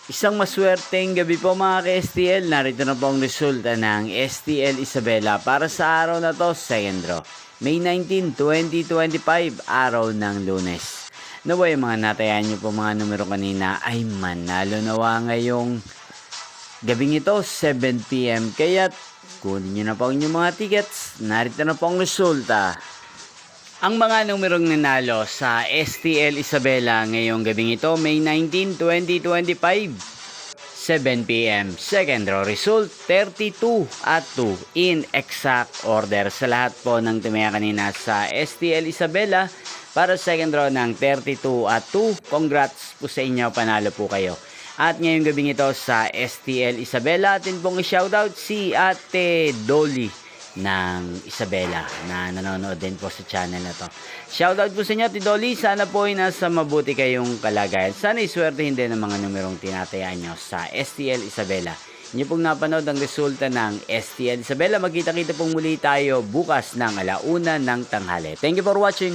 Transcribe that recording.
Isang maswerteng gabi po mga ka-STL. Narito na po ang resulta ng STL Isabela para sa araw na to, second draw. May 19, 2025, araw ng Lunes. Naway mga natayan nyo po mga numero kanina ay manalo nawa ngayong gabing ito, 7 PM. Kaya kunin nyo na po ang inyong mga tickets. Narito na po ang resulta. Ang mga numerong nanalo sa STL Isabela ngayong gabing ito, May 19, 2025, 7 PM. Second draw result, 32 at 2 in exact order. Sa lahat po ng tumaya kanina sa STL Isabela para second draw ng 32 at 2, congrats po sa inyo, panalo po kayo. At ngayong gabing ito sa STL Isabela, atin pong i-shoutout si Ate Dolly ng Isabela na nanonood din po sa channel na to. Shoutout po sa inyo, Ate Dolly. Sana po ay nasa mabuti kayong kalagayan. Sana iswertehin din ang mga numerong tinatayaan nyo sa STL Isabela. Inyo pong napanood ang resulta ng STL Isabela. Magkita-kita pong muli tayo bukas ng 1:00 ng tanghali. Thank you for watching.